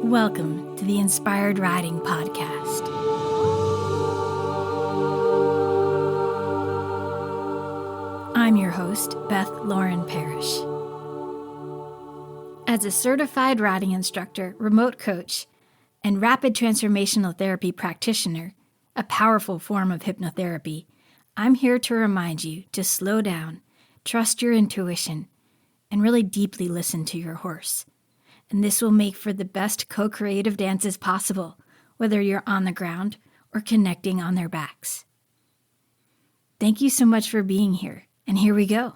Welcome to the Inspired Riding Podcast. I'm your host, Beth Lauren Parrish. As a certified riding instructor, remote coach, and rapid transformational therapy practitioner, a powerful form of hypnotherapy, I'm here to remind you to slow down, trust your intuition, and really deeply listen to your horse. And this will make for the best co-creative dances possible, whether you're on the ground or connecting on their backs. Thank you so much for being here, and here we go.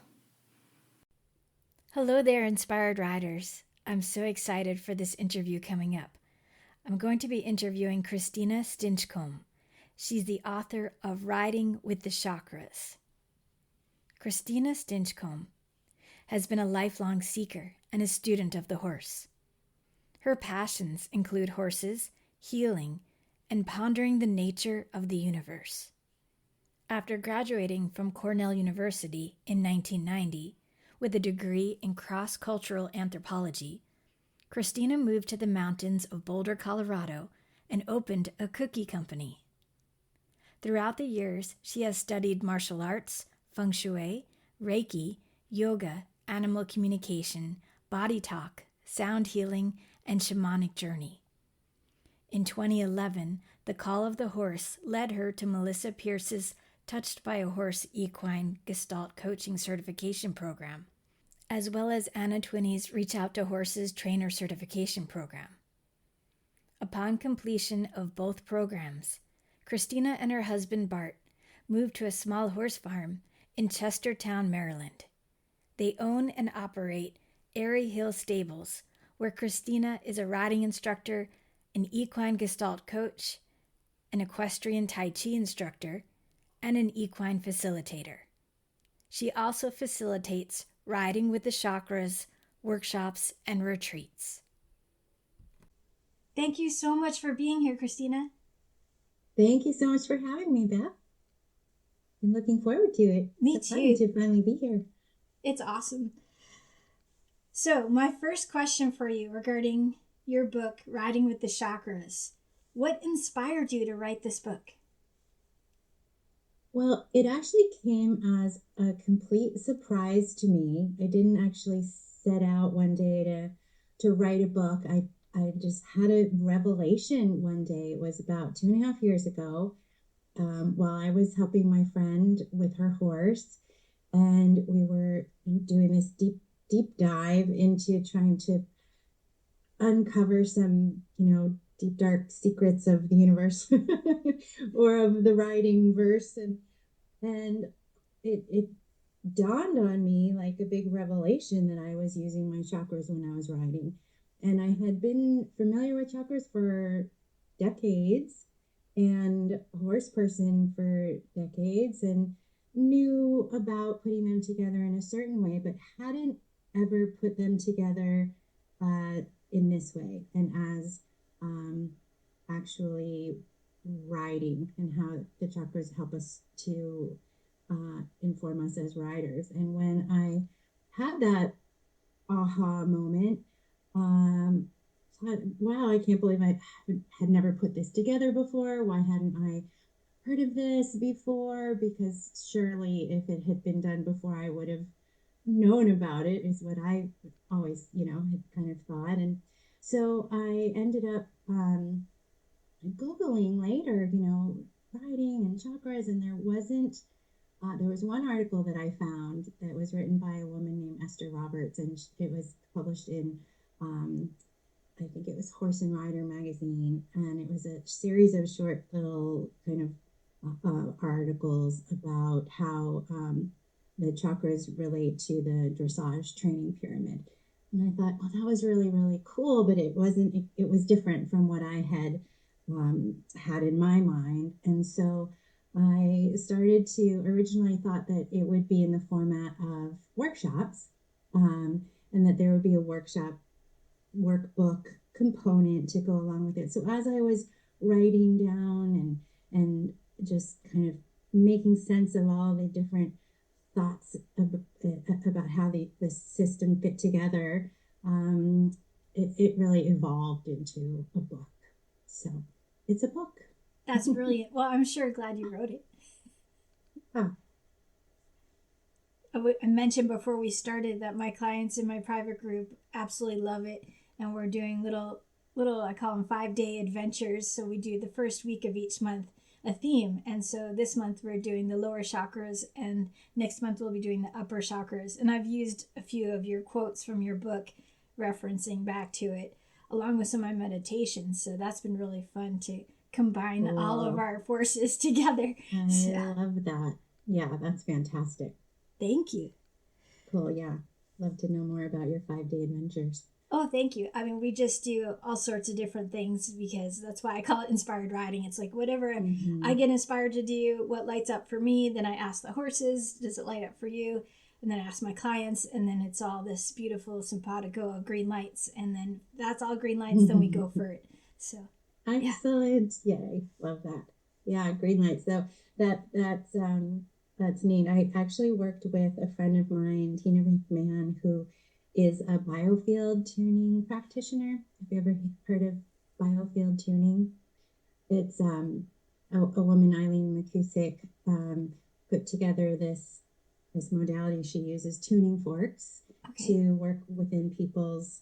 Hello there, inspired riders. I'm so excited for this interview coming up. I'm going to be interviewing Christina Stinchcomb. She's the author of Riding with the Chakras. Christina Stinchcomb has been a lifelong seeker and a student of the horse. Her passions include horses, healing, and pondering the nature of the universe. After graduating from Cornell University in 1990 with a degree in Cross Cultural Anthropology, Christina moved to the mountains of Boulder, Colorado, and opened a cookie company. Throughout the years, she has studied martial arts, feng shui, Reiki, yoga, animal communication, body talk, sound healing, and shamanic journey. In 2011, the call of the horse led her to Melisa Pearce's Touched by a Horse Equine Gestalt Coaching Certification Program, as well as Anna Twinney's Reach Out to Horses Trainer Certification Program. Upon completion of both programs, Christina and her husband Bart moved to a small horse farm in Chestertown, Maryland. They own and operate Airy Hill Stables, where Christina is a riding instructor, an Equine Gestalt Coach, an Equestrian Tai Chi instructor, and an equine facilitator. She also facilitates Riding with the Chakras, workshops, and retreats. Thank you so much for being here, Christina. Thank you so much for having me, Beth. I'm looking forward to it. Me it's too. Fun to finally be here. It's awesome. So, my first question for you regarding your book, Riding with the Chakras. What inspired you to write this book? Well, it actually came as a complete surprise to me. I didn't actually set out one day to write a book. I just had a revelation one day. It was about 2.5 years ago, while I was helping my friend with her horse, and we were doing this deep dive into trying to uncover some, deep dark secrets of the universe or of the writing verse, and it dawned on me like a big revelation that I was using my chakras when I was writing. And I had been familiar with chakras for decades and a horse person for decades, and knew about putting them together in a certain way, but hadn't ever put them together in this way and as actually riding, and how the chakras help us to inform us as riders. And when I had that aha moment, thought, wow, I can't believe I had never put this together before. Why hadn't I heard of this before? Because surely if it had been done before, I would have known about it, is what I always, had kind of thought. And so I ended up Googling later, writing and chakras, and there was one article that I found that was written by a woman named Esther Roberts, and it was published in, I think it was Horse and Rider magazine, and it was a series of short little kind of articles about how the chakras relate to the dressage training pyramid. And I thought, well, that was really, really cool, but it was different from what I had in my mind. And so I started to, originally thought that it would be in the format of workshops, and that there would be a workshop workbook component to go along with it. So as I was writing down and just kind of making sense of all the different thoughts about how the system fit together, it really evolved into a book. So it's a book. That's brilliant. Well, I'm sure glad you wrote it. Oh. I mentioned before we started that my clients in my private group absolutely love it, and we're doing little I call them 5-day adventures. So we do the first week of each month a theme, and so this month we're doing the lower chakras, and next month we'll be doing the upper chakras. And I've used a few of your quotes from your book, referencing back to it, along with some of my meditations. So that's been really fun to combine all of our forces together. I love that. Yeah, that's fantastic. Thank you. Cool. Yeah. Love to know more about your 5-day adventures. Oh, thank you. I mean, we just do all sorts of different things because that's why I call it inspired riding. It's like whatever I get inspired to do, what lights up for me, then I ask the horses, does it light up for you? And then I ask my clients, and then it's all this beautiful simpatico of green lights. And then that's all green lights, then we go for it. So excellent. Yeah. Yay. Love that. Yeah, green lights. So that's neat. I actually worked with a friend of mine, Tina McMahon, who is a biofield tuning practitioner. Have you ever heard of biofield tuning? It's a woman, Eileen McCusick, put together this modality. She uses tuning forks to work within people's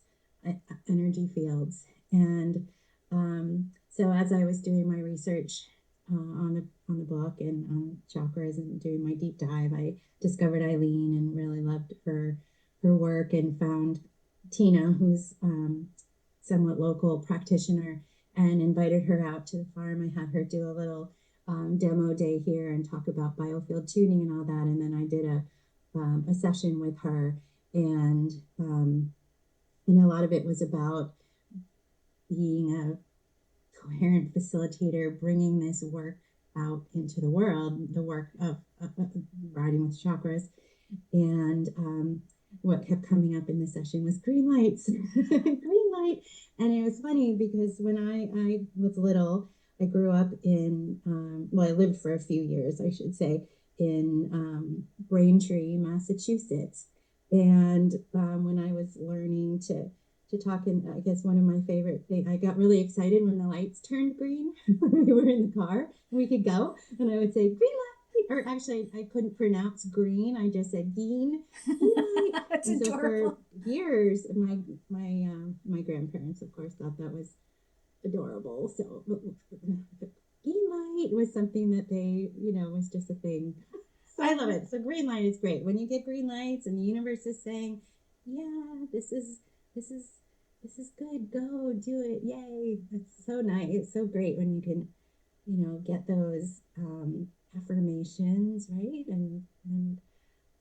energy fields. And so as I was doing my research on the book and on chakras and doing my deep dive, I discovered Eileen and really loved her work, and found Tina, who's somewhat local practitioner, and invited her out to the farm. I had her do a little demo day here and talk about biofield tuning and all that. And then I did a session with her, and a lot of it was about being a coherent facilitator, bringing this work out into the world, the work of riding with chakras. And what kept coming up in the session was green lights, green light. And it was funny because when I was little, I grew up in, I lived for a few years, I should say, in Braintree, Massachusetts. And when I was learning to talk, and I guess one of my favorite things, I got really excited when the lights turned green. We were in the car, we could go, and I would say, green light. Or actually, I couldn't pronounce green. I just said geen. That's and so adorable. for years, my grandparents, of course, thought that was adorable. So green light was something that they, was just a thing. So I love it. So green light is great. When you get green lights and the universe is saying, yeah, this is good. Go do it. Yay. It's so nice. It's so great when you can, get those affirmations, right? And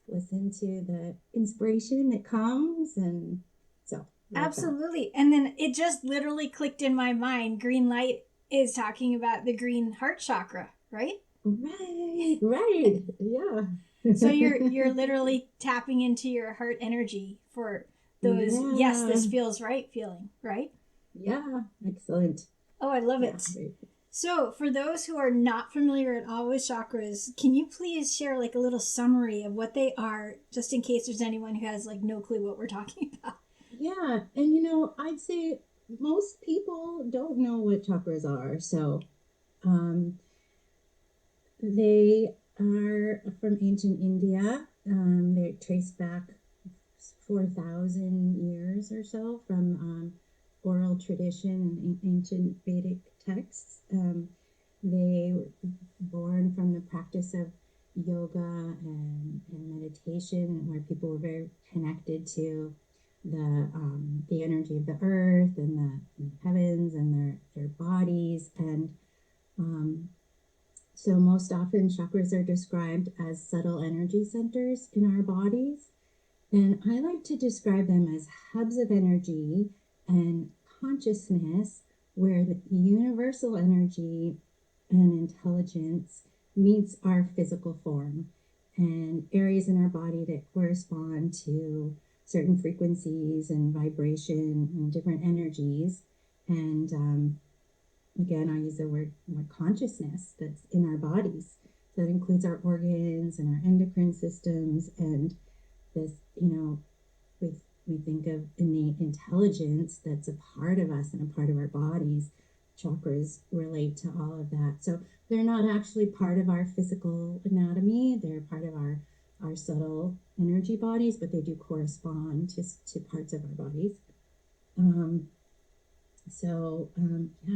listen to the inspiration that comes. And so absolutely. And then it just literally clicked in my mind. Green light is talking about the green heart chakra, right? Right. Yeah. So you're literally tapping into your heart energy for those yes, this feels right feeling, right? Yeah. Excellent. Oh, I love it. Right. So for those who are not familiar at all with chakras, can you please share like a little summary of what they are, just in case there's anyone who has like no clue what we're talking about? Yeah. And I'd say most people don't know what chakras are. So they are from ancient India. They trace back 4,000 years or so from oral tradition and ancient Vedic texts. They were born from the practice of yoga and meditation, where people were very connected to the energy of the earth and the heavens and their bodies. And so most often chakras are described as subtle energy centers in our bodies. And I like to describe them as hubs of energy and consciousness, where the universal energy and intelligence meets our physical form, and areas in our body that correspond to certain frequencies and vibration and different energies. And again, I use the word consciousness that's in our bodies. So that includes our organs and our endocrine systems, and this, with we think of innate intelligence that's a part of us and a part of our bodies. Chakras relate to all of that. So they're not actually part of our physical anatomy. They're part of our subtle energy bodies, but they do correspond to parts of our bodies. Our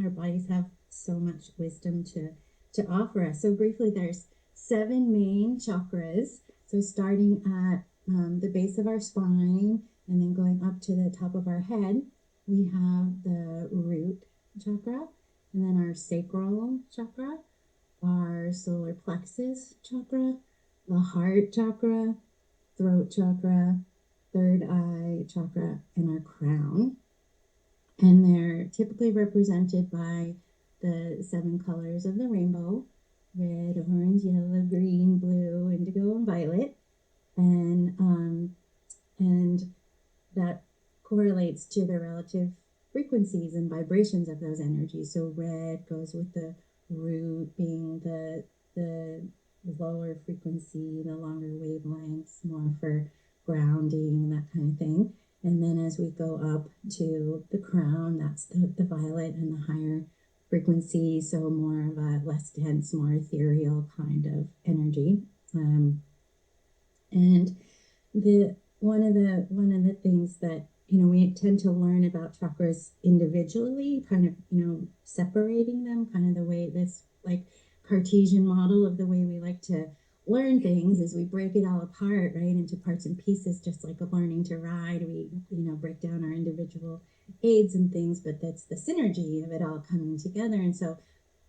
bodies have so much wisdom to offer us. So briefly, there's 7 main chakras. So starting at the base of our spine and then going up to the top of our head, we have the root chakra, and then our sacral chakra, our solar plexus chakra, the heart chakra, throat chakra, third eye chakra, and our crown. And they're typically represented by the 7 colors of the rainbow: red, orange, yellow, green, blue, indigo, and violet. And that correlates to the relative frequencies and vibrations of those energies. So red goes with the root being the lower frequency, the longer wavelengths, more for grounding, that kind of thing. And then as we go up to the crown, that's the violet and the higher frequency, so more of a less dense, more ethereal kind of energy. And one of the things that we tend to learn about chakras individually, kind of separating them, kind of the way this like Cartesian model of the way we like to learn things is we break it all apart, right, into parts and pieces, just like a learning to ride. We break down our individual aids and things, but that's the synergy of it all coming together. And so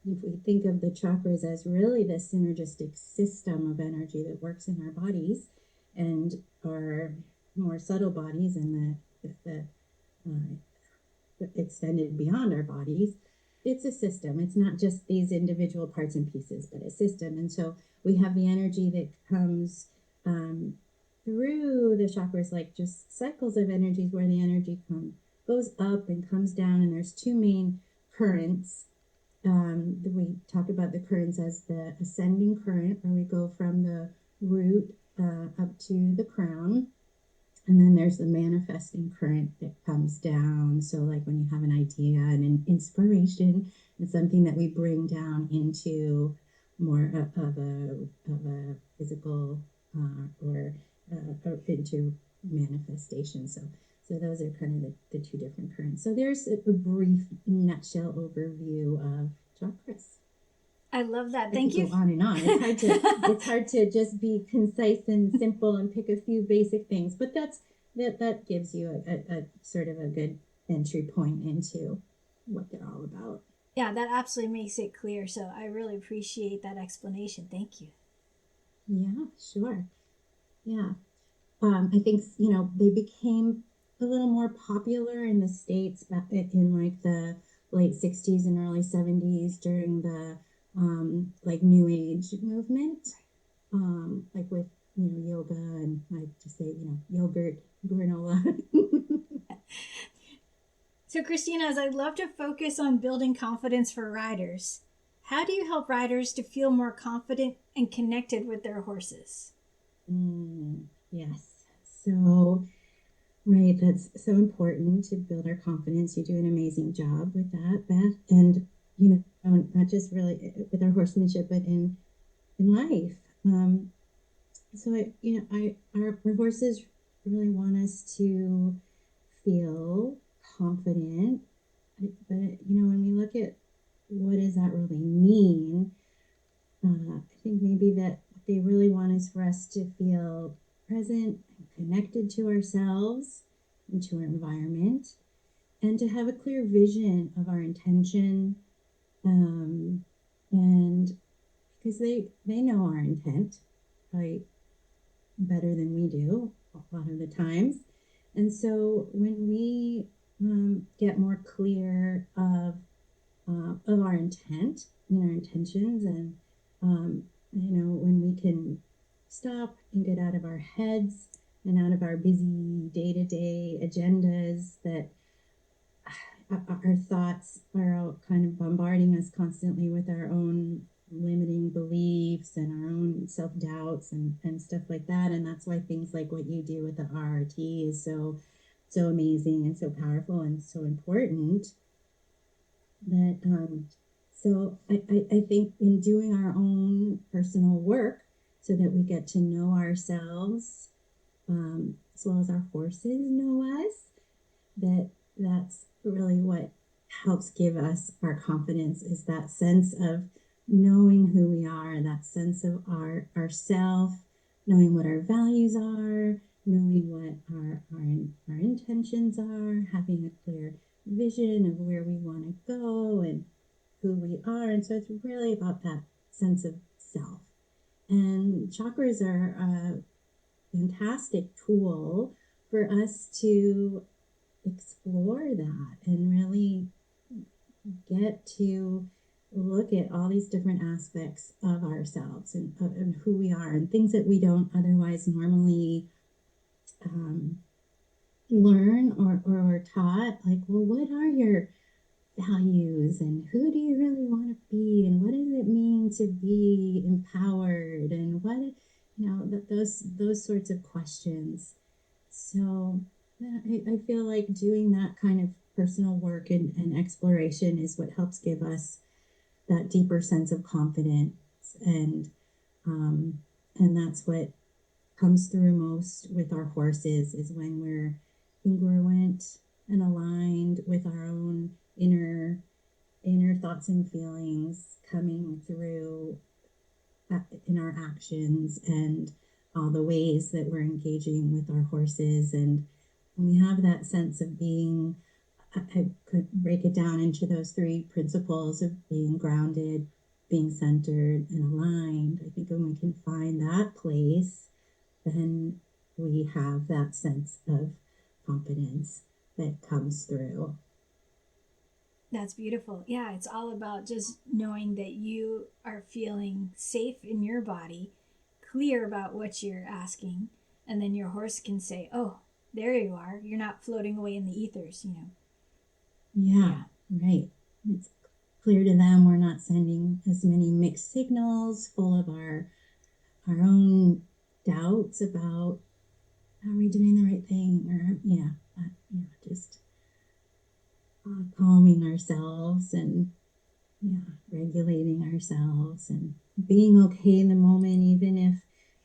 if we think of the chakras as really the synergistic system of energy that works in our bodies and our more subtle bodies and the extended beyond our bodies, it's a system. It's not just these individual parts and pieces, but a system. And so we have the energy that comes through the chakras, like just cycles of energies where the energy goes up and comes down. And there's 2 main currents. We talk about the currents as the ascending current, where we go from the root up to the crown. And then there's the manifesting current that comes down. So like when you have an idea and an inspiration, it's something that we bring down into more of a physical or into manifestation. So those are kind of the 2 different currents. So there's a brief nutshell overview of chakras. I love that. Thank you. Go on and on. It's hard to just be concise and simple and pick a few basic things, but that gives you a sort of a good entry point into what they're all about. Yeah, that absolutely makes it clear. So I really appreciate that explanation. Thank you. Yeah, sure. Yeah. I think, they became a little more popular in the States back in like the late 60s and early 70s during the like New Age movement, like with yoga and like to say yogurt, granola. So Christina, as I'd love to focus on building confidence for riders, how do you help riders to feel more confident and connected with their horses? Yes. So, right, that's so important to build our confidence. You do an amazing job with that, Beth. And not just really with our horsemanship, but in life. Our horses really want us to feel confident. But when we look at what does that really mean, I think maybe that what they really want is for us to feel present and connected to ourselves and to our environment, and to have a clear vision of our intention. And because they know our intent probably better than we do a lot of the times. And so when we get more clear of our intent and our intentions, and when we can stop and get out of our heads and out of our busy day-to-day agendas that our thoughts are all kind of bombarding us constantly with our own limiting beliefs and our own self-doubts and stuff like that. And that's why things like what you do with the RRT is so so amazing and so powerful and so important. That so I think in doing our own personal work so that we get to know ourselves as well as our horses know us, that's really what helps give us our confidence, is that sense of knowing who we are, that sense of our self, knowing what our values are, knowing what our intentions are, having a clear vision of where we want to go and who we are. And so it's really about that sense of self. And chakras are a fantastic tool for us to explore that and really get to look at all these different aspects of ourselves and who we are and things that we don't otherwise normally learn or are taught. Like, well, what are your values and who do you really want to be and what does it mean to be empowered and what, those sorts of questions. So I feel like doing that kind of personal work and exploration is what helps give us that deeper sense of confidence, and that's what comes through most with our horses, is when we're congruent and aligned with our own inner thoughts and feelings coming through in our actions and all the ways that we're engaging with our horses. And when we have that sense of being, I could break it down into those three principles of being grounded, being centered, and aligned. I think when we can find that place, then we have that sense of confidence that comes through. That's beautiful. Yeah, it's all about just knowing that you are feeling safe in your body, clear about what you're asking, and then your horse can say, oh, there you are. You're not floating away in the ethers, Yeah, right. It's clear to them we're not sending as many mixed signals full of our own doubts about, are we doing the right thing, or just calming ourselves and regulating ourselves and being okay in the moment, even if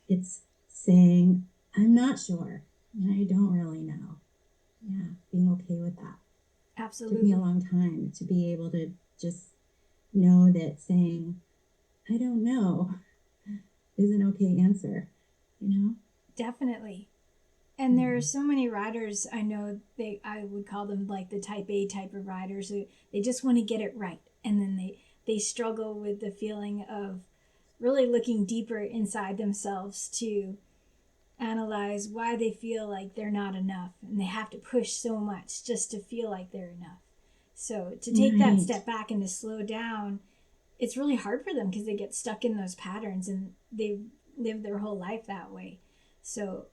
it's saying, I'm not sure and I don't really know. Yeah, being okay with that. Absolutely. It took me a long time to be able to just know that saying, I don't know, is an okay answer, Definitely. And there are so many riders I know, I would call them like the type A type of riders, who they just want to get it right. And then they struggle with the feeling of really looking deeper inside themselves to analyze why they feel like they're not enough. And they have to push so much just to feel like they're enough. So to take that step back and to slow down, it's really hard for them because they get stuck in those patterns and they live their whole life that way. So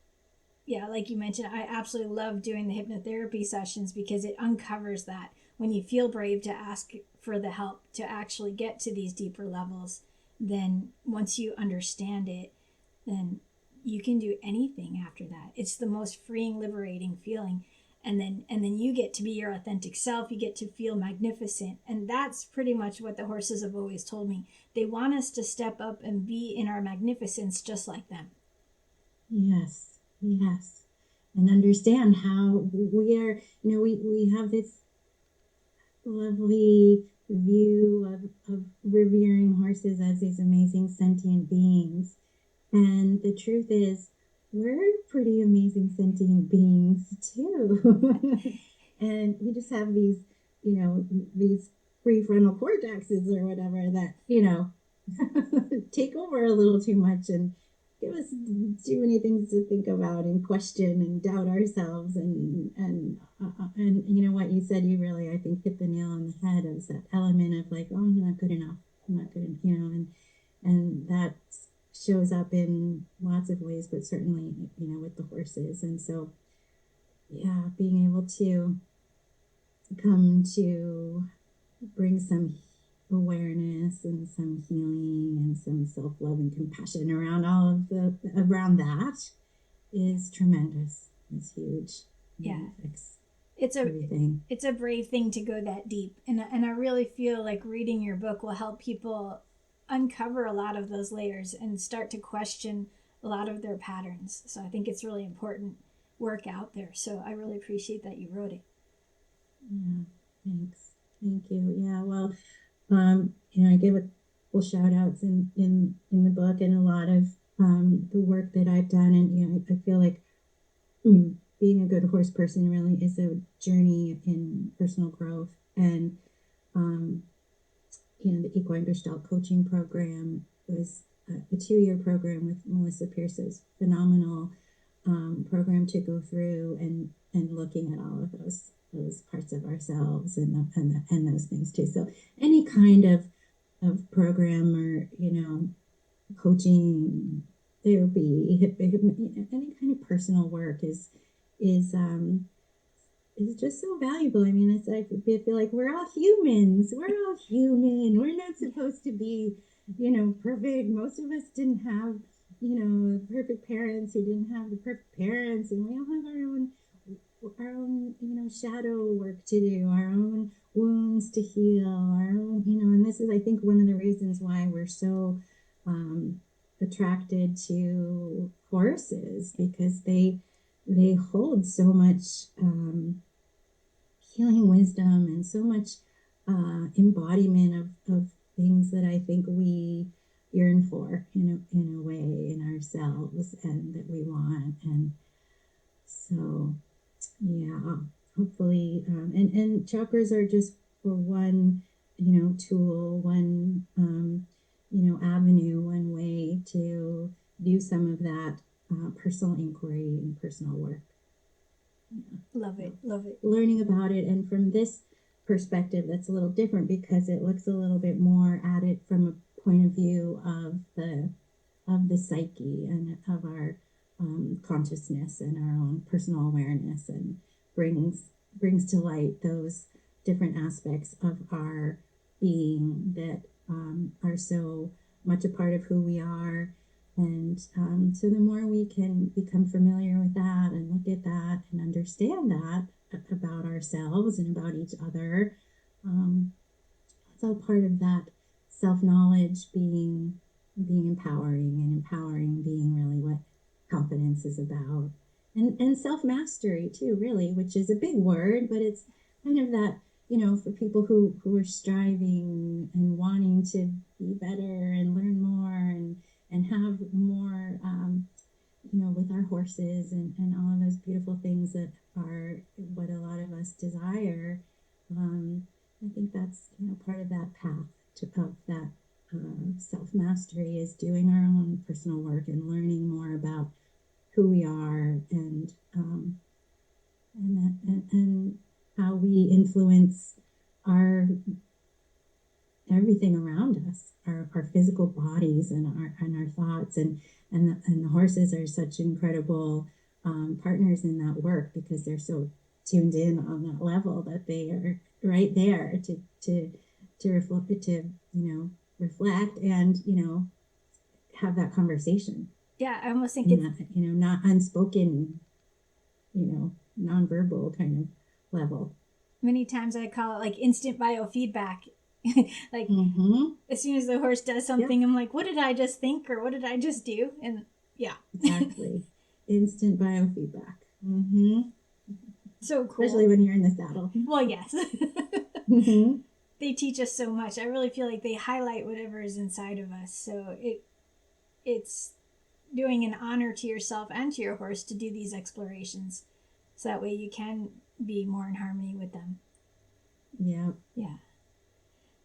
yeah, like you mentioned, I absolutely love doing the hypnotherapy sessions because it uncovers that. When you feel brave to ask for the help to actually get to these deeper levels, then once you understand it, then you can do anything after that. It's the most freeing, liberating feeling. And then you get to be your authentic self. You get to feel magnificent. And that's pretty much what the horses have always told me. They want us to step up and be in our magnificence just like them. Yes. And understand how we are, we have this lovely view of revering horses as these amazing sentient beings. And the truth is, we're pretty amazing sentient beings too. And we just have these, these prefrontal cortexes or whatever that, take over a little too much and give us too many things to think about and question and doubt ourselves. And what you said, you really, I think, hit the nail on the head, is that element of like, oh, I'm not good enough. And that shows up in lots of ways, but certainly, with the horses. And so, yeah, being able to come to bring some awareness and some healing and some self-love and compassion around around that is tremendous. It's huge. Yeah. Fix It's everything. It's a brave thing to go that deep. And I really feel like reading your book will help people uncover a lot of those layers and start to question a lot of their patterns. So I think it's really important work out there. So I really appreciate that you wrote it. Yeah, thanks. Thank you. Yeah, well, I give a couple shout outs in the book, and a lot of the work that I've done. And, I feel like being a good horse person really is a journey in personal growth. And, the Equine Gestalt Coaching program was a 2-year program with Melisa Pearce's phenomenal program to go through and looking at all of those parts of ourselves and those things too. So any kind of program or coaching, therapy, any kind of personal work is just so valuable. I mean, it's like I feel like we're all humans. We're all human. We're not supposed to be perfect. Most of us didn't have perfect parents who didn't have the perfect parents, and we all have our own shadow work to do, our own wounds to heal, our own and this is, I think, one of the reasons why we're so attracted to horses, because they hold so much healing wisdom and so much embodiment of things that I think we yearn for in a way in ourselves, and that we want. And so, yeah, hopefully, and chakras are just for one, tool, one, avenue, one way to do some of that personal inquiry and personal work. Yeah. Love it. Learning about it, and from this perspective, that's a little different because it looks a little bit more at it from a point of view of the psyche and of our consciousness and our own personal awareness, and brings to light those different aspects of our being that are so much a part of who we are. And so the more we can become familiar with that and look at that and understand that about ourselves and about each other, it's all part of that self-knowledge being empowering, and empowering being really what confidence is about. And self-mastery too, really, which is a big word, but it's kind of that, for people who are striving and wanting to be better and learn more and have more, with our horses and all of those beautiful things that are what a lot of us desire. I think that's, part of that path of that self-mastery is doing our own personal work and learning more about who we are, and how we influence our everything around us, our physical bodies and our thoughts, and the horses are such incredible partners in that work, because they're so tuned in on that level that they are right there to reflect and have that conversation. Yeah, I almost think it's not unspoken, nonverbal kind of level. Many times I call it like instant biofeedback. Like as soon as the horse does something, I'm like, what did I just think, or what did I just do? And yeah, exactly. Instant biofeedback. So cool, especially when you're in the saddle. Well, yes. They teach us so much. I really feel like they highlight whatever is inside of us. So it's doing an honor to yourself and to your horse to do these explorations, so that way you can be more in harmony with them. Yeah.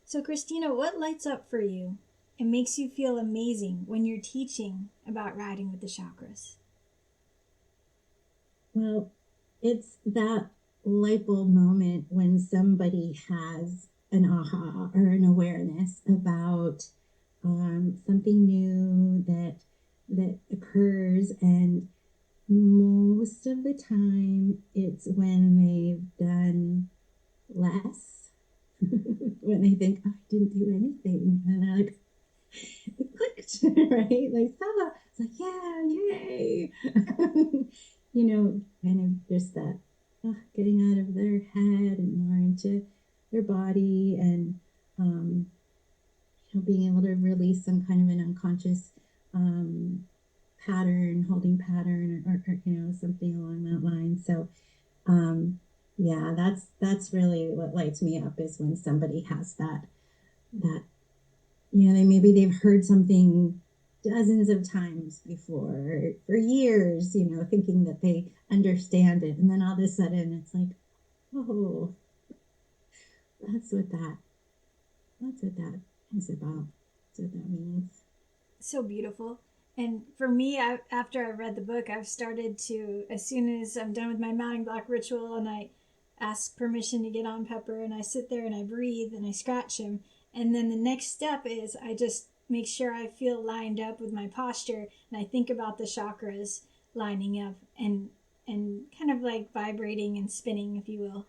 So Christina, what lights up for you and makes you feel amazing when you're teaching about riding with the chakras? Well, it's that light bulb moment when somebody has an aha or an awareness about something new that occurs, and most of the time it's when they've done less. When they think, oh, I didn't do anything, and they're like, it clicked, right? Like, it's like, yeah, yay. Kind of just that pattern, holding pattern, or something along that line. So yeah, that's really what lights me up, is when somebody has that they've heard something dozens of times before for years, thinking that they understand it, and then all of a sudden it's like, oh, that's what that is about. That's what that means. So beautiful. And for me, after I read the book, I've started to, as soon as I'm done with my mounting block ritual and I ask permission to get on Pepper, and I sit there and I breathe and I scratch him. And then the next step is I just make sure I feel lined up with my posture, and I think about the chakras lining up and kind of like vibrating and spinning, if you will,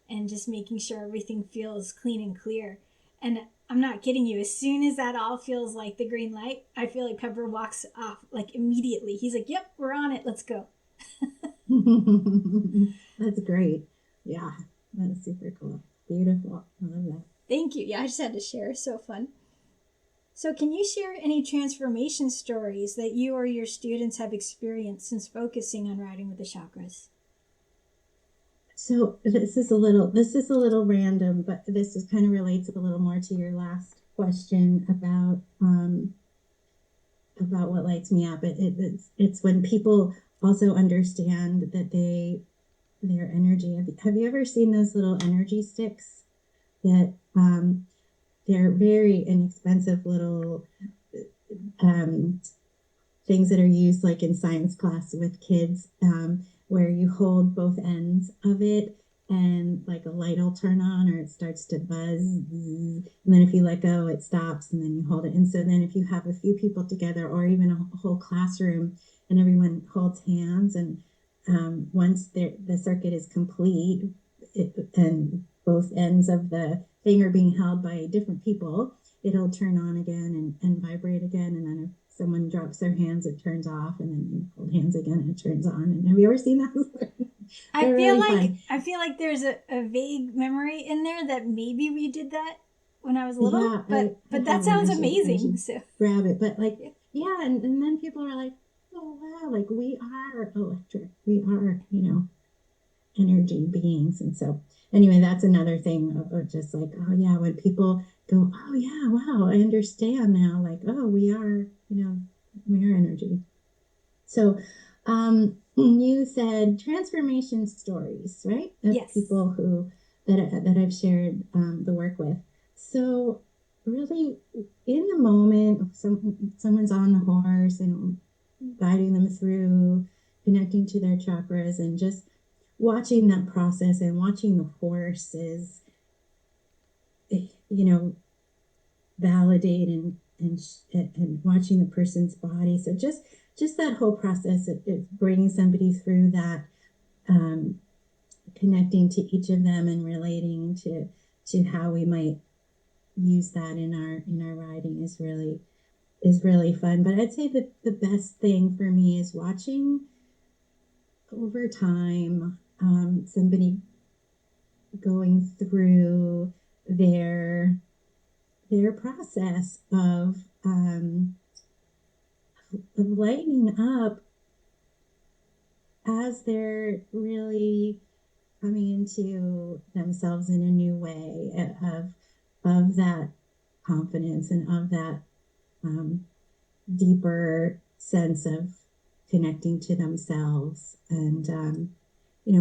and just making sure everything feels clean and clear. And I'm not kidding you. As soon as that all feels like the green light, I feel like Pepper walks off like immediately. He's like, "Yep, we're on it. Let's go." That's great. Yeah, that's super cool. Beautiful. I love that. Thank you. Yeah, I just had to share. So fun. So, can you share any transformation stories that you or your students have experienced since focusing on riding with the chakras? So this is a little random, but this is kind of relates a little more to your last question about what lights me up. It's when people also understand that their energy. Have you ever seen those little energy sticks that they're very inexpensive little things that are used like in science class with kids, where you hold both ends of it and like a light will turn on or it starts to buzz. And then if you let go, it stops, and then you hold it. And so then if you have a few people together, or even a whole classroom, and everyone holds hands, and once the circuit is complete, and both ends of the thing are being held by different people, it'll turn on again and vibrate again. And then if someone drops their hands, it turns off, and then you hold hands again and it turns on. And have you ever seen that? I feel like there's a vague memory in there that maybe we did that when I was little. Yeah, but that sounds amazing. So grab it. But yeah, and then people are like, oh wow, like we are electric. We are, energy beings. And so anyway, that's another thing of just like, oh yeah, when people go, oh yeah, wow, I understand now, like, oh, we are energy. So you said transformation stories, right? Of yes. People that I've shared the work with. So really, in the moment, someone's on the horse and guiding them through connecting to their chakras, and just watching that process and watching the horses, validate and watching the person's body. So just that whole process, it bringing somebody through that, connecting to each of them and relating to how we might use that in our riding is really fun. But I'd say that the best thing for me is watching over time, somebody going through their process of lightening up as they're really coming into themselves in a new way, of that confidence and of that deeper sense of connecting to themselves, and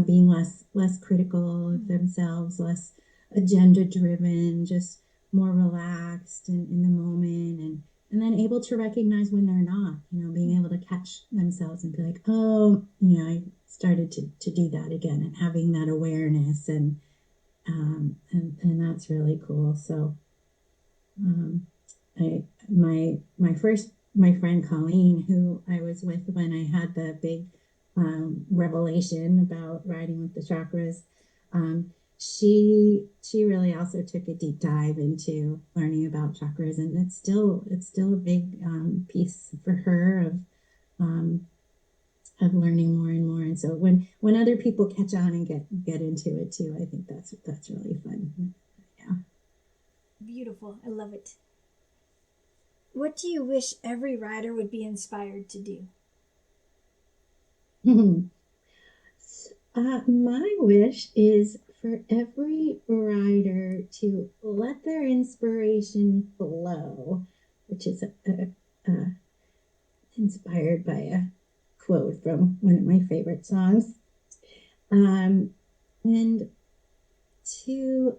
being less critical of themselves, less agenda driven, just more relaxed in the moment, and then able to recognize when they're not, being able to catch themselves and be like, oh, I started to do that again, and having that awareness, and that's really cool. So my friend Colleen, who I was with when I had the big revelation about riding with the chakras, she really also took a deep dive into learning about chakras, and it's still a big piece for her of learning more and more. And so when other people catch on and get into it too, I think that's really fun. Yeah. Beautiful. I love it. What do you wish every rider would be inspired to do? My wish is for every rider to let their inspiration flow, which is inspired by a quote from one of my favorite songs. And to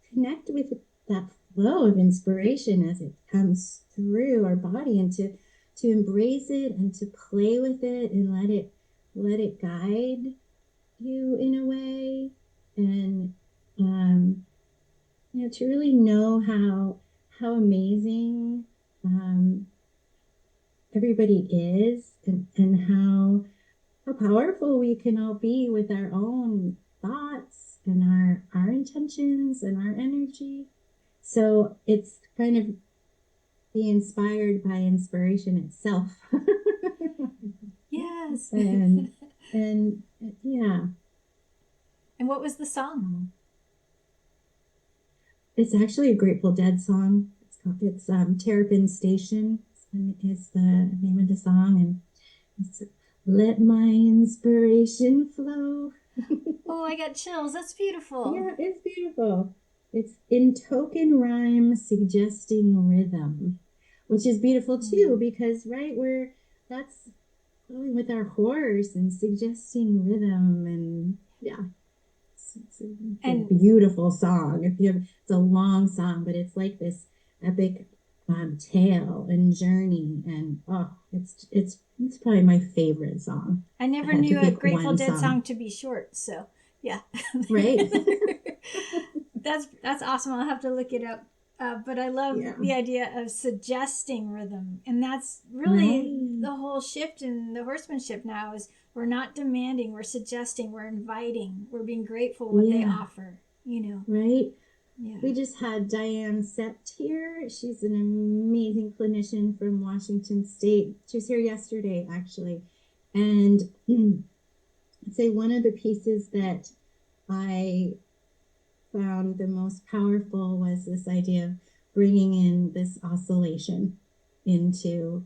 connect with that flow of inspiration as it comes through our body, and to embrace it and to play with it and let it guide you in a way, and to really know how amazing everybody is, and how powerful we can all be with our own thoughts and our intentions and our energy. So it's kind of be inspired by inspiration itself. Yes. and yeah. And what was the song? It's actually a Grateful Dead song. It's Terrapin Station is the name of the song, and it's let my inspiration flow. Oh, I got chills. That's beautiful. Yeah, it's beautiful. It's in token rhyme suggesting rhythm, which is beautiful too, because that's going with our horse and suggesting rhythm, and yeah. It's a beautiful song. It's a long song, but it's like this epic tale and journey, and it's probably my favorite song. I never knew a Grateful Dead song to be short, so yeah. Right. That's awesome. I'll have to look it up. But I love the idea of suggesting rhythm, and that's really the whole shift in the horsemanship now. Is we're not demanding, we're suggesting, we're inviting, we're being grateful what they offer, Right? Yeah. We just had Diane Sept here. She's an amazing clinician from Washington State. She was here yesterday, actually. And I'd say one of the pieces that I found the most powerful was this idea of bringing in this oscillation into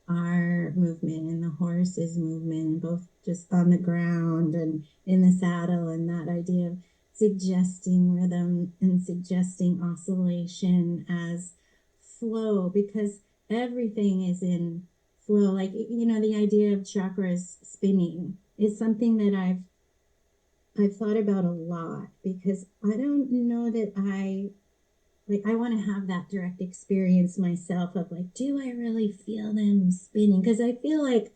our movement, and the horse's movement, both just on the ground and in the saddle, and that idea of suggesting rhythm and suggesting oscillation as flow, because everything is in flow. Like, the idea of chakras spinning is something that I've thought about a lot, because I don't know that I want to have that direct experience myself of do I really feel them spinning? Because I feel like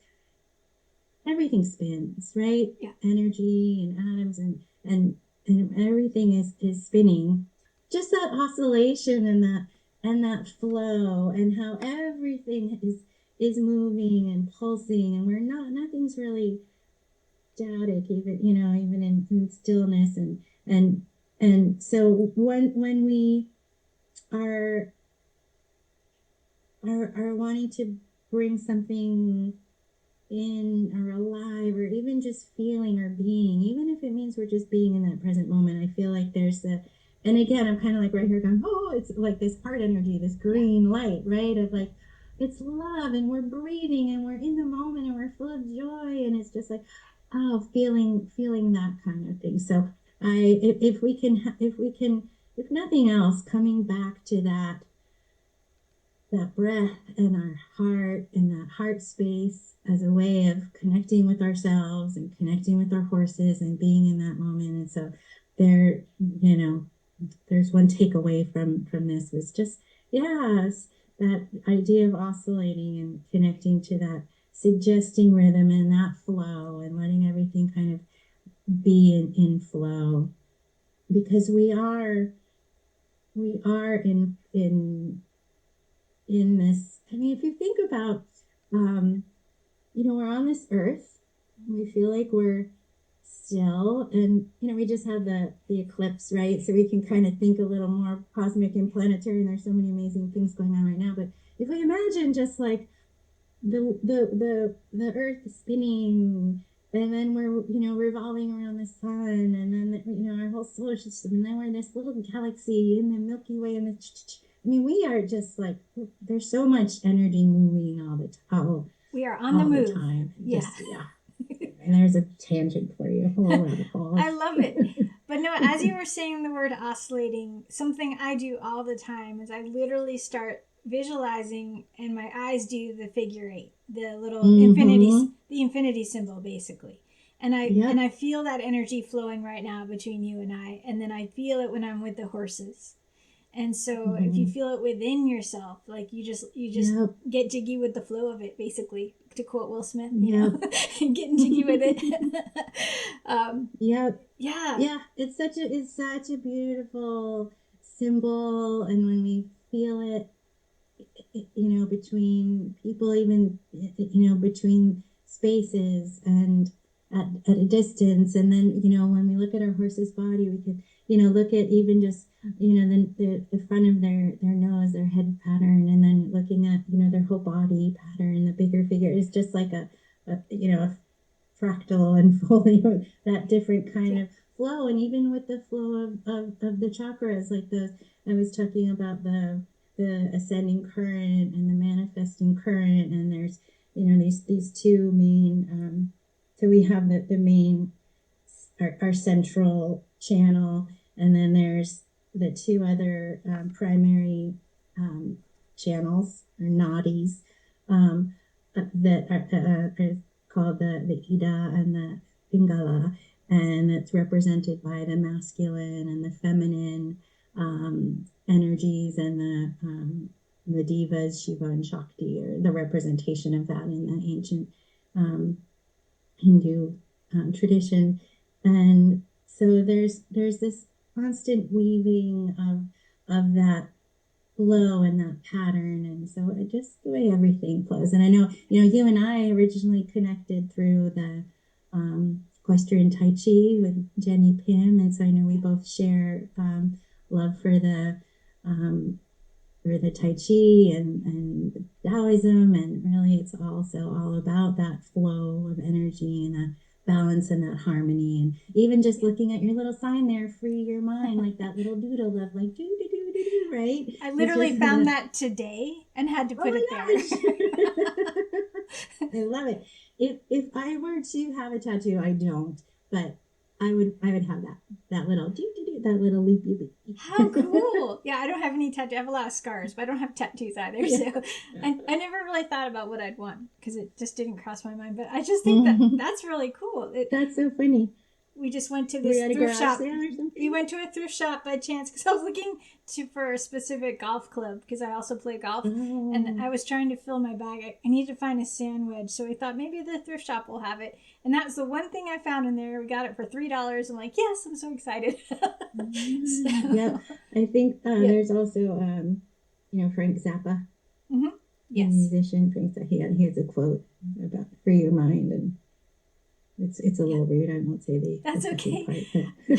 everything spins, right? Yeah. Energy and atoms and everything is spinning. Just that oscillation and that flow, and how everything is moving and pulsing, and nothing's really static, even in stillness, and so when we are wanting to bring something in, or alive, or even just feeling or being, even if it means we're just being in that present moment, I feel like there's and again, I'm kind of right here going, it's like this heart energy, this green light, right? Of it's love, and we're breathing, and we're in the moment, and we're full of joy, and it's just feeling that kind of thing. So if we can, if nothing else, coming back to that breath and our heart, and that heart space as a way of connecting with ourselves and connecting with our horses and being in that moment. And so there's one takeaway from this was just, that idea of oscillating and connecting to that suggesting rhythm and that flow, and letting everything kind of be in flow, because we are in this. I mean, if you think about, we're on this earth, and we feel like we're still, and we just had the eclipse, right? So we can kind of think a little more cosmic and planetary, and there's so many amazing things going on right now. But if we imagine just like the earth spinning, and then we're revolving around the sun, and then our whole solar system, and then we're in this little galaxy in the Milky Way, and I mean, we are just like, there's so much energy moving all the time. We are on the move. The time. Yeah. And there's a tangent for you. I love it. But no, as you were saying the word oscillating, something I do all the time is I literally start visualizing and my eyes do the figure 8, the little infinity symbol basically. And I feel that energy flowing right now between you and I. And then I feel it when I'm with the horses. And so if you feel it within yourself, like you just get jiggy with the flow of it, basically, to quote Will Smith, you know, getting jiggy with it. It's such a beautiful symbol. And when we feel it, you know, between people, even, you know, between spaces and at a distance. And then, you know, when we look at our horse's body, we could, you know, look at even just, you know, the front of their nose, their head pattern, and then looking at, you know, their whole body pattern, the bigger figure is just like a you know, a fractal unfolding, that different kind of flow. And even with the flow of the chakras, like I was talking about the ascending current and the manifesting current, and there's, you know, these two main, so we have the main, our central channel, and then there's the two other primary channels or nadis that are called the Ida and the Pingala, and it's represented by the masculine and the feminine energies, and the divas, Shiva and Shakti, or the representation of that in the ancient Hindu tradition. And so there's this constant weaving of that flow and that pattern, and so it just the way everything flows. And I know, you know, you and I originally connected through the Equestrian Tai Chi with Jenny Pim, and so I know we both share love for the Tai Chi and Taoism, and really it's also all about that flow of energy and that balance and that harmony. And even just looking at your little sign there, free your mind, like that little doodle of like do do do do do, right? I literally found that today and had to put it there. I love it. If I were to have a tattoo, I don't, but I would have that little that little loopy loop. How cool! Yeah, I don't have any tattoos. I have a lot of scars, but I don't have tattoos either. So I never really thought about what I'd want because it just didn't cross my mind. But I just think that's really cool. That's so funny. We just went to this thrift shop. We went to a thrift shop by chance because I was looking for a specific golf club because I also play golf. Oh. And I was trying to fill my bag. I needed to find a sand wedge. So we thought maybe the thrift shop will have it. And that was the one thing I found in there. We got it for $3. I'm like, yes, I'm so excited. Yeah, I think there's also, you know, Frank Zappa. Mm-hmm. Yes. Musician. Frank Zappa. He has a quote about free your mind, and it's a little rude. I won't say the that's okay part, but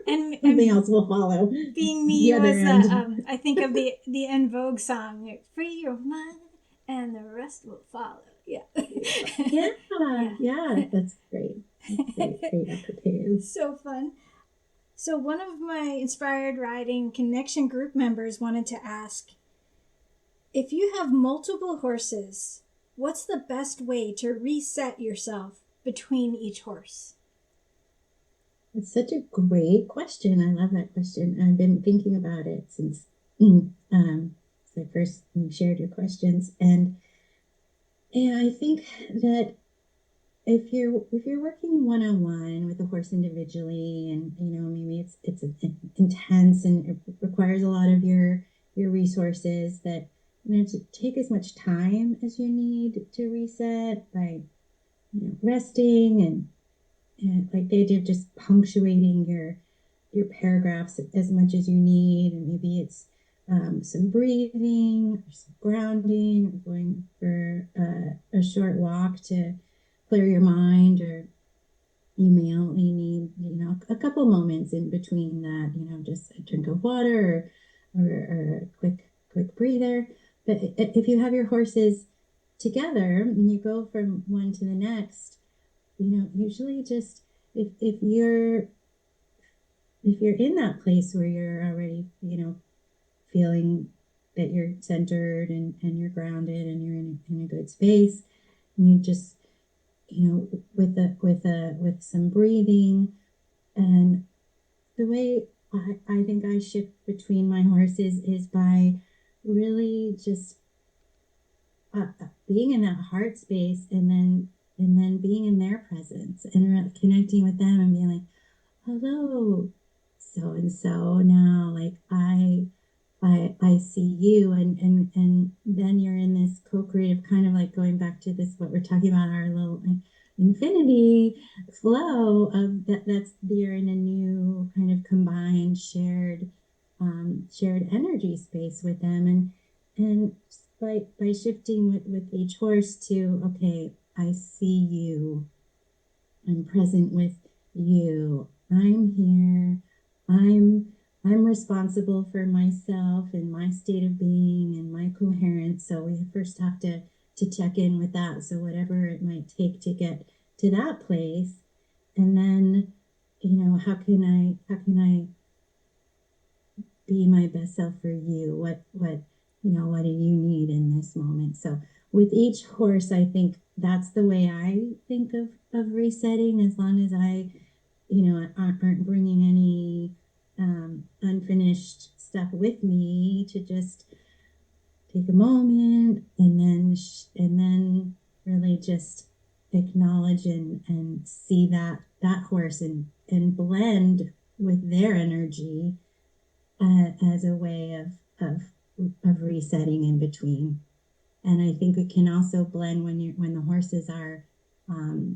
and something else will follow. Being me was I think of the En Vogue song, free your mind and the rest will follow. Yeah. Yeah, that's great. Great apropos. So fun. So one of my Inspired Riding Connection group members wanted to ask, if you have multiple horses, what's the best way to reset yourself between each horse? It's such a great question. I love that question. I've been thinking about it since I first shared your questions, and I think that if you're working one-on-one with a horse individually, and you know, maybe it's intense and it requires a lot of your resources, that, you know, to take as much time as you need to reset by, you know, resting and like the idea of just punctuating your paragraphs as much as you need, and maybe it's some breathing or some grounding, or going for a short walk to clear your mind, or you may only need, you know, a couple moments in between that, you know, just a drink of water or a quick breather. But if you have your horses together and you go from one to the next, you know, usually just if you're in that place where you're already, you know, feeling that you're centered and you're grounded and you're in a good space. And you just, with some breathing. And the way I think I shift between my horses is by really just being in that heart space, and then being in their presence and connecting with them and being like, hello, so and so, now, like, I see you, and then you're in this co-creative kind of, like, going back to this, what we're talking about, our little infinity flow of that's you're in a new kind of combined shared energy space with them, and by shifting with each horse to, okay, I see you, I'm present with you, I'm here, I'm responsible for myself and my state of being and my coherence. So we first have to check in with that. So whatever it might take to get to that place, and then, how can I be my best self for you? What do you need in this moment? So with each horse, I think that's the way I think of resetting, as long as I, aren't bringing any unfinished stuff with me, to just take a moment and then really just acknowledge and see that horse and blend with their energy as a way of resetting in between. And I think it can also blend when the horses are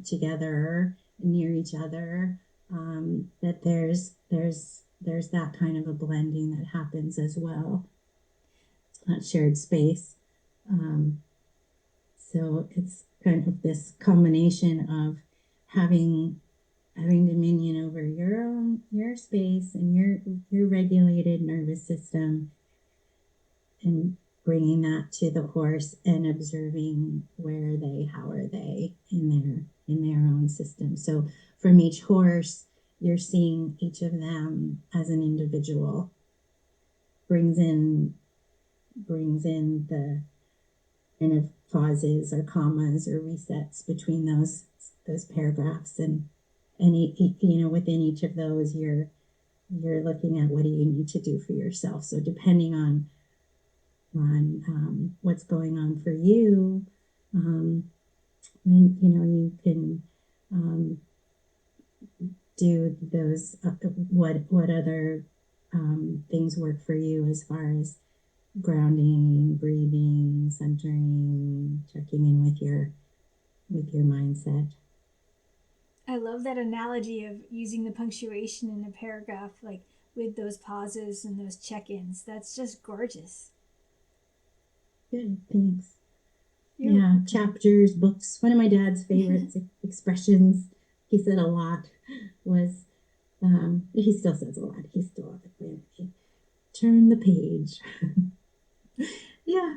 together near each other, that there's that kind of a blending that happens as well, that shared space. So it's kind of this combination of having dominion over your space and your regulated nervous system, and bringing that to the horse and observing how are they in their own system. So from each horse, you're seeing each of them as an individual, brings in the kind of pauses or commas or resets between those paragraphs, and within each of those, you're looking at, what do you need to do for yourself. So depending on what's going on for you, and you can do those, what other things work for you, as far as grounding, breathing, centering, checking in with your mindset. I love that analogy of using the punctuation in a paragraph, like with those pauses and those check-ins. That's just gorgeous. Good, thanks. Yeah, chapters, books. One of my dad's favorite expressions, he said a lot, was, he still says a lot, he's still on the planet, turn the page. Yeah,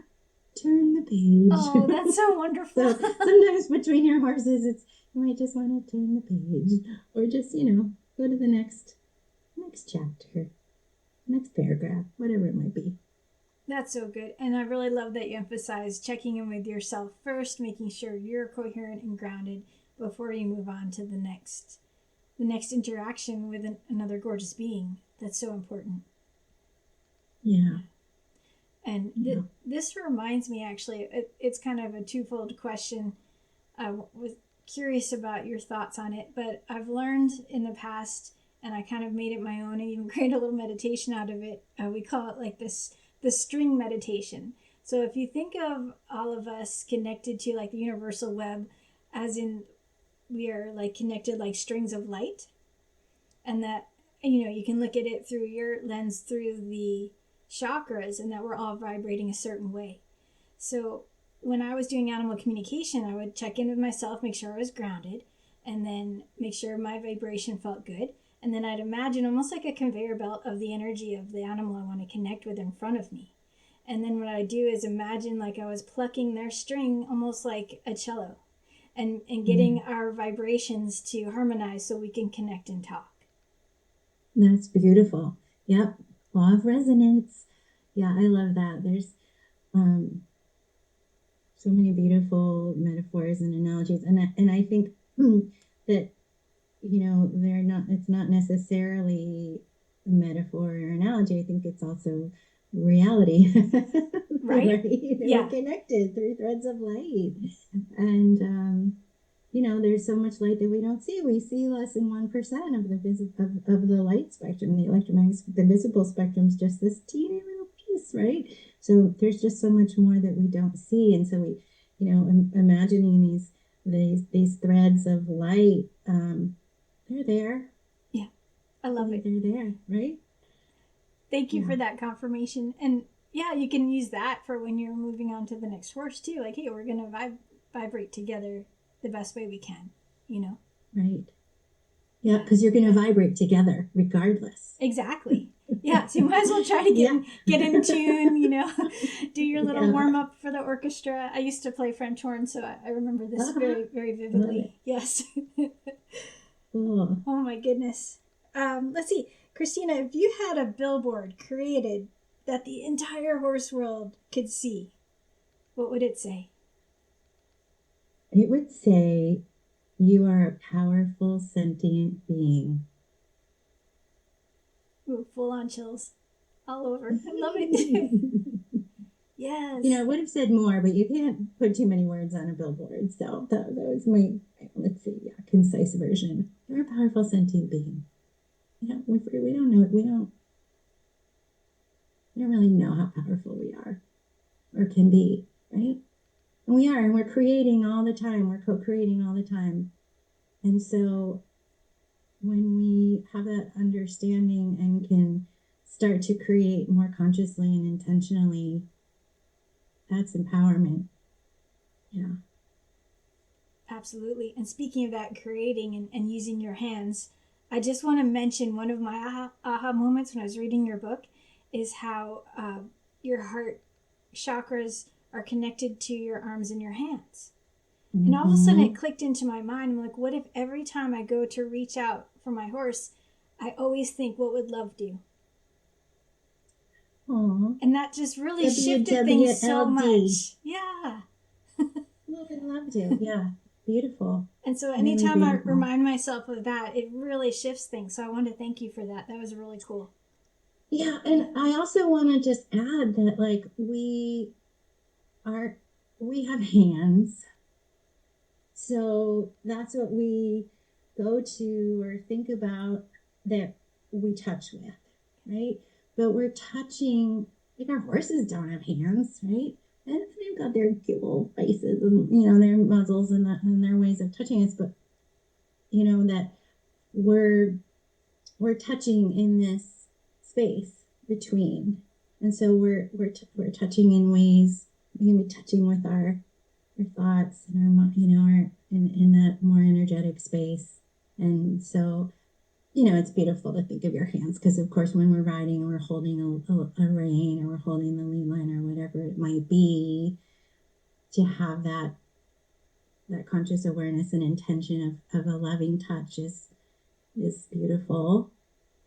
turn the page. Oh, that's so wonderful. So sometimes between your horses, you might just want to turn the page, or just, go to the next chapter, next paragraph, whatever it might be. That's so good. And I really love that you emphasize checking in with yourself first, making sure you're coherent and grounded before you move on to the next interaction with another gorgeous being. That's so important. Yeah. And this reminds me, actually, it's kind of a twofold question. I was curious about your thoughts on it, but I've learned in the past, and I kind of made it my own and even created a little meditation out of it. We call it like the string meditation. So if you think of all of us connected to like the universal web, as in we are like connected like strings of light, and that, you can look at it through your lens, through the chakras, and that we're all vibrating a certain way. So when I was doing animal communication, I would check in with myself, make sure I was grounded, and then make sure my vibration felt good. And then I'd imagine almost like a conveyor belt of the energy of the animal I want to connect with in front of me. And then what I do is imagine like I was plucking their string, almost like a cello, and getting our vibrations to harmonize so we can connect and talk. That's beautiful. Yep. Law of resonance. Yeah, I love that. There's so many beautiful metaphors and analogies, and I think that they're not. It's not necessarily a metaphor or analogy. I think it's also reality, Right? right? Yeah. We're connected through threads of light, and there's so much light that we don't see. We see less than 1% of the light spectrum. The electromagnetic, the visible spectrum is just this teeny little piece, right? So there's just so much more that we don't see, and so we, imagining these threads of light, they're there. Yeah, I love it. They're there, right? Thank you for that confirmation. And yeah, you can use that for when you're moving on to the next horse too. Like, hey, we're going to vibrate together the best way we can, Right. Yeah, because you're going to vibrate together regardless. Exactly. Yeah, so you might as well try to get in tune, do your little warm up for the orchestra. I used to play French horn, so I remember this very, very vividly. Yes. Cool. Oh my goodness. Let's see. Christina, if you had a billboard created that the entire horse world could see, what would it say? It would say, "You are a powerful, sentient being." Ooh, full on chills all over. I love it. Yes. I would have said more, but you can't put too many words on a billboard. So that was my, concise version. You're a powerful, sentient being. We don't know. We don't really know how powerful we are or can be, right? And we are, and we're creating all the time. We're co-creating all the time. And so when we have that understanding and can start to create more consciously and intentionally, that's empowerment. Yeah. Absolutely. And speaking of that, creating and using your hands, I just want to mention one of my aha moments when I was reading your book is how your heart chakras are connected to your arms and your hands. Mm-hmm. And all of a sudden it clicked into my mind. I'm like, what if every time I go to reach out for my horse, I always think, what would love do? Aww. And that just really shifted things so much. Yeah. What would love do? Yeah. Beautiful. And so anytime I remind myself of that, it really shifts things. So I want to thank you for that. That was really cool. Yeah. And I also want to just add that, like, we have hands. So that's what we go to or think about that we touch with, right? But we're touching, like, our horses don't have hands, right? And they've got their cute little faces and, their muzzles and their ways of touching us. But, that we're touching in this space between. And so we're touching in ways. We can be touching with our thoughts and our, in that more energetic space. And so, it's beautiful to think of your hands because, of course, when we're riding and we're holding a rein or we're holding the lead line or whatever it might be, to have that conscious awareness and intention of a loving touch is beautiful.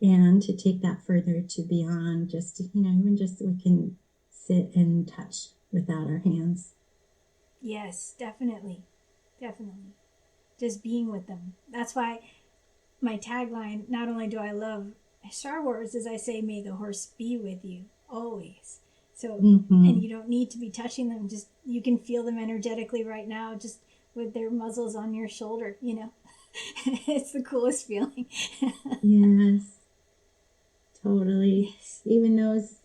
And to take that further to beyond just, even just we can sit and touch without our hands. Yes, definitely. Definitely. Just being with them. That's why my tagline, not only do I love Star Wars, as I say, may the horse be with you always. So, and you don't need to be touching them. Just, you can feel them energetically right now, just with their muzzles on your shoulder, It's the coolest feeling. Yes. Totally. Yes. Even those,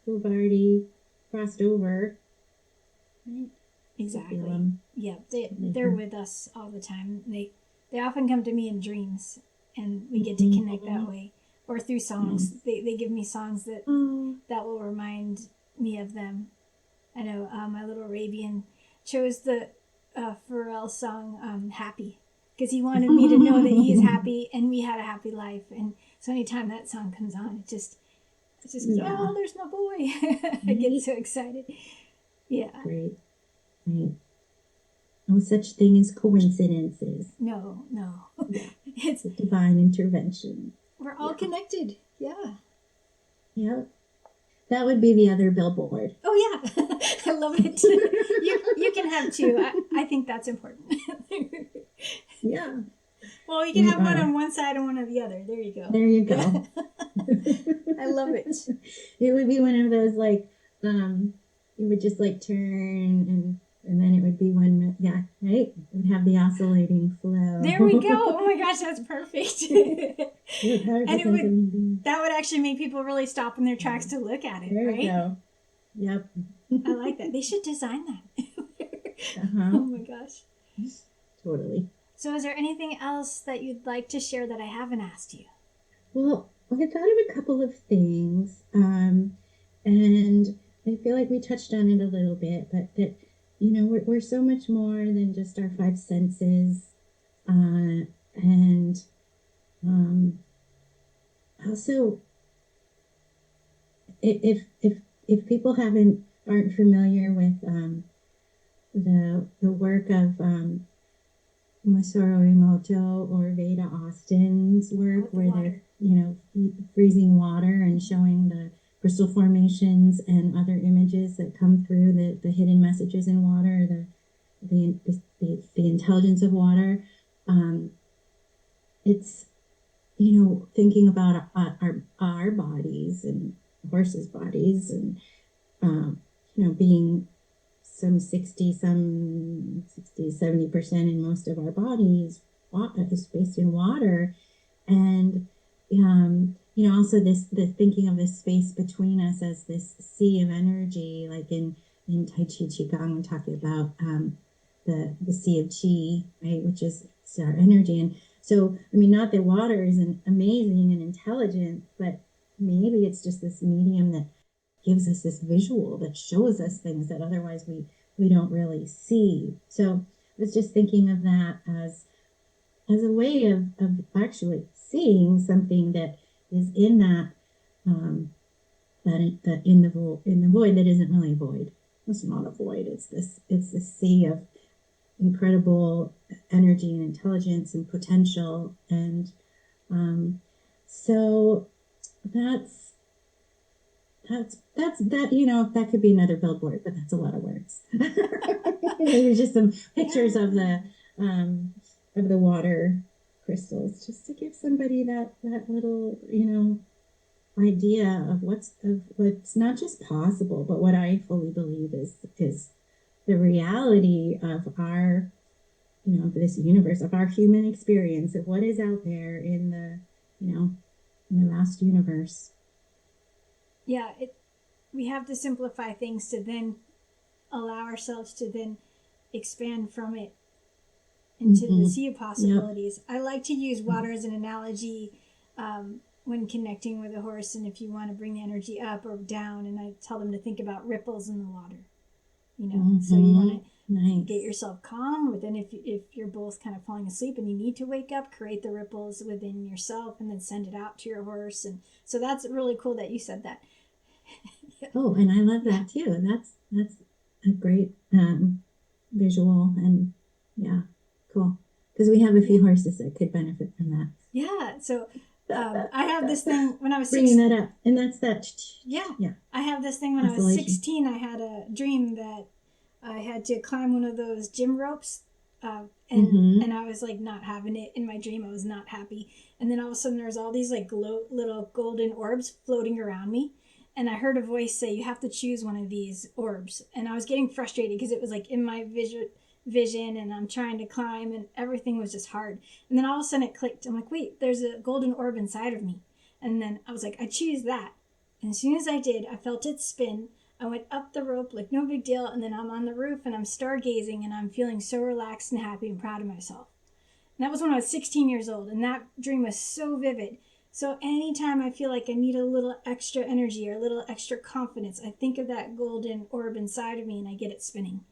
who've already crossed over. Right? Exactly. Yeah, they're with us all the time. They often come to me in dreams, and we get to connect that way, or through songs. They give me songs that will remind me of them. I know my little Arabian chose the Pharrell song "Happy" because he wanted me to know that he is happy and we had a happy life. And so anytime that song comes on, it just goes, oh, there's my boy. I get so excited. Yeah. Great. No such thing as coincidences. No. Yeah. It's a divine intervention. We're all connected. Yeah. Yep. That would be the other billboard. Oh yeah, I love it. You can have two. I think that's important. Yeah. Well, you can have one on one side and one on the other. There you go. There you go. I love it. It would be one of those like, you would just like turn and then it would be one, yeah, right? It would have the oscillating flow. There we go. Oh my gosh, that's perfect. And that would actually make people really stop in their tracks to look at it, there right? You go. Yep. I like that. They should design that. Uh-huh. Oh my gosh. Totally. So is there anything else that you'd like to share that I haven't asked you? Well, I thought of a couple of things, and I feel like we touched on it a little bit, but that, you know, we're so much more than just our five senses, and also, if people aren't familiar with the work of Masaru Emoto or Veda Austin's work, where they're, you know, freezing water and showing the crystal formations and other images that come through, the hidden messages in water, the intelligence of water. It's, you know, thinking about our bodies and horses' bodies, and you know, being some 70% in most of our bodies is based in water. And you know, also the thinking of this space between us as this sea of energy, like in Tai Chi Qigong, we're talking about the sea of Qi, right, which is our energy. And so, I mean, not that water isn't amazing and intelligent, but maybe it's just this medium that gives us this visual that shows us things that otherwise we don't really see. So I was just thinking of that as a way of actually seeing something that is in that that in the void that isn't really a void. It's not a void. It's this sea of incredible energy and intelligence and potential. And so that's that, you know, that could be another billboard, but that's a lot of words. There's just some pictures of the water crystals, just to give somebody that little, you know, idea of what's not just possible, but what I fully believe is the reality of our, you know, this universe, of our human experience, of what is out there in the, you know, in the vast universe. Yeah, we have to simplify things to then allow ourselves to then expand from it into the sea of possibilities. Yep. I like to use water as an analogy when connecting with a horse, and if you want to bring the energy up or down, and I tell them to think about ripples in the water. You know, so you want to get yourself calm, but then if you're both kind of falling asleep and you need to wake up, create the ripples within yourself and then send it out to your horse. And so that's really cool that you said that. Yeah. Oh, and I love that too. That's a great visual, and yeah, cool. Because we have a few horses that could benefit from that. Yeah. So I have this thing when I was bringing that up, and that's that. Yeah. I have this thing when I was 16. I had a dream that I had to climb one of those gym ropes, and I was like not having it in my dream. I was not happy, and then all of a sudden there was all these like little golden orbs floating around me. And I heard a voice say, you have to choose one of these orbs. And I was getting frustrated because it was like in my vision and I'm trying to climb and everything was just hard. And then all of a sudden it clicked. I'm like, wait, there's a golden orb inside of me. And then I was like, I choose that. And as soon as I did, I felt it spin. I went up the rope like no big deal. And then I'm on the roof and I'm stargazing and I'm feeling so relaxed and happy and proud of myself. And that was when I was 16 years old. And that dream was so vivid. So anytime I feel like I need a little extra energy or a little extra confidence, I think of that golden orb inside of me and I get it spinning.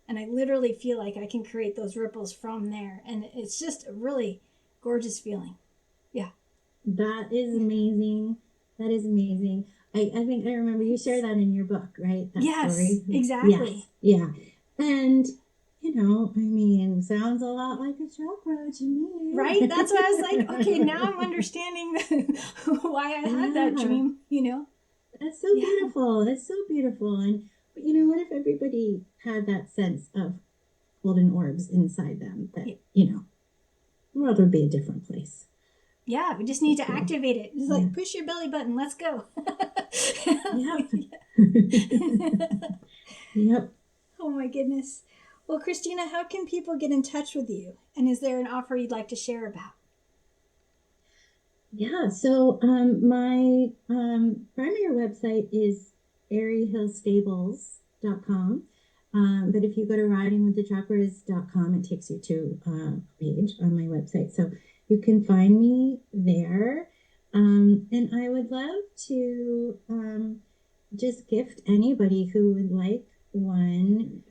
And I literally feel like I can create those ripples from there. And it's just a really gorgeous feeling. Yeah. That is amazing. That is amazing. I think I remember you shared that in your book, right? That story. Exactly. Yes. Yeah. And you know, I mean, sounds a lot like a chakra to me. Right? That's why I was like, okay, now I'm understanding why I had that dream, you know? That's so beautiful. That's so beautiful. And, what if everybody had that sense of golden orbs inside them that, the world would be a different place. Yeah, we just need to activate it. Just like push your belly button. Let's go. Yep. Yep. Oh my goodness. Well, Christina, how can people get in touch with you? And is there an offer you'd like to share about? Yeah. So my primary website is airyhillstables.com. But if you go to ridingwiththechakras.com, it takes you to a page on my website. So you can find me there. And I would love to just gift anybody who would like one.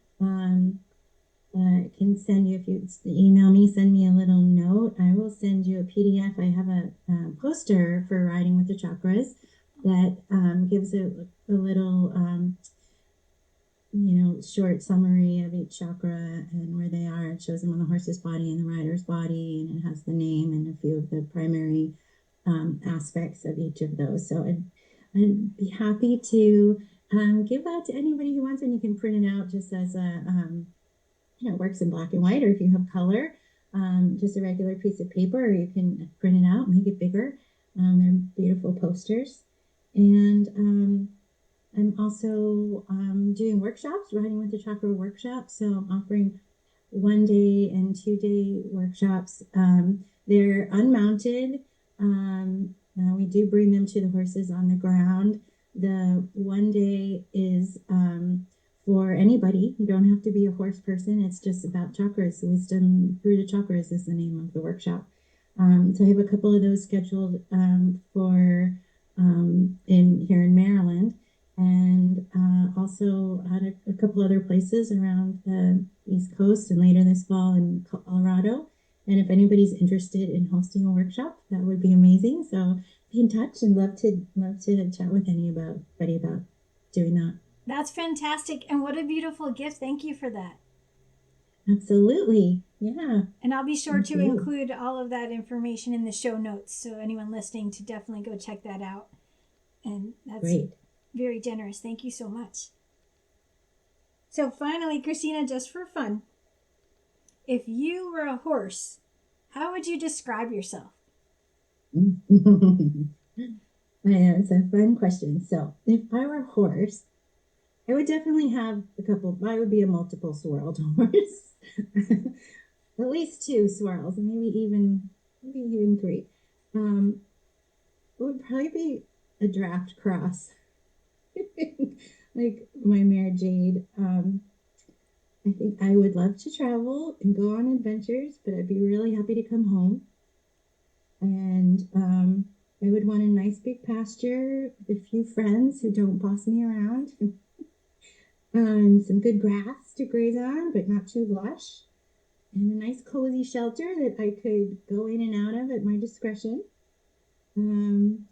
I can send you, if you email me, send me a little note. I will send you a PDF. I have a poster for Riding with the Chakras that gives a little short summary of each chakra and where they are. It shows them on the horse's body and the rider's body, and it has the name and a few of the primary aspects of each of those. So I'd be happy to give that to anybody who wants, and you can print it out just as a, it works in black and white, or if you have color, just a regular piece of paper, or you can print it out, make it bigger. They're beautiful posters. And I'm also doing workshops, Riding with the Chakra workshops. So I'm offering 1-day and 2-day workshops. They're unmounted. We do bring them to the horses on the ground. The 1-day is for anybody. You don't have to be a horse person. It's just about chakras. Wisdom through the chakras is the name of the workshop. So I have a couple of those scheduled for here in Maryland, and also had a couple other places around the East Coast, and later this fall in Colorado. And if anybody's interested in hosting a workshop, that would be amazing. So be in touch, and love to chat with anybody about doing that. That's fantastic. And what a beautiful gift. Thank you for that. Absolutely. Yeah. And I'll be sure to include all of that information in the show notes. So anyone listening to definitely go check that out. And that's great. Very generous. Thank you so much. So finally, Christina, just for fun, if you were a horse, how would you describe yourself? It's a fun question. So if I were a horse, I would definitely have I would be a multiple swirled horse. At least 2 swirls, maybe even 3. It would probably be a draft cross. Like my mare Jade. I think I would love to travel and go on adventures, but I'd be really happy to come home. And I would want a nice big pasture with a few friends who don't boss me around. And some good grass to graze on, but not too lush. And a nice cozy shelter that I could go in and out of at my discretion. And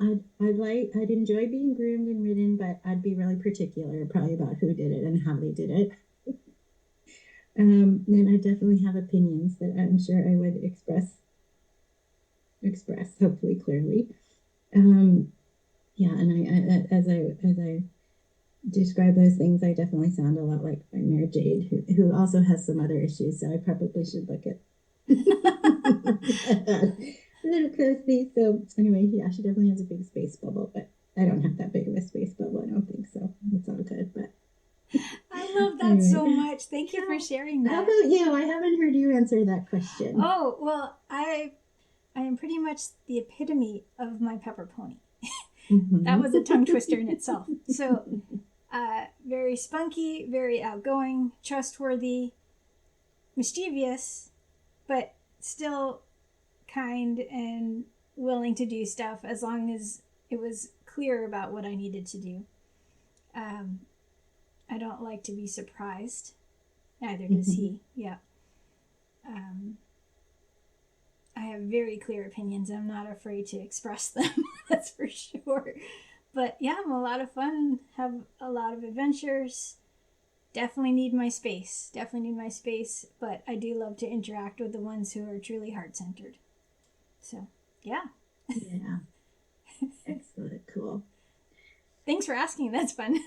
I'd enjoy being groomed and ridden, but I'd be really particular probably about who did it and how they did it. And I definitely have opinions that I'm sure I would express hopefully clearly. And as I describe those things, I definitely sound a lot like my mare Jade, who also has some other issues, so I probably should look at a little closely. So anyway, yeah, she definitely has a big space bubble, but I don't have that big of a space bubble. I don't think so. It's all good, but I love that so much. Thank you for sharing that. How about you? I haven't heard you answer that question. Oh, well, I am pretty much the epitome of my pepper pony. Mm-hmm. That was a tongue twister in itself. So very spunky, very outgoing, trustworthy, mischievous, but still kind and willing to do stuff as long as it was clear about what I needed to do. I don't like to be surprised. Neither does he. Yeah. I have very clear opinions. I'm not afraid to express them. That's for sure. But yeah, I'm a lot of fun. Have a lot of adventures. Definitely need my space. But I do love to interact with the ones who are truly heart-centered. So, yeah. Yeah. Excellent. Cool. Thanks for asking. That's fun.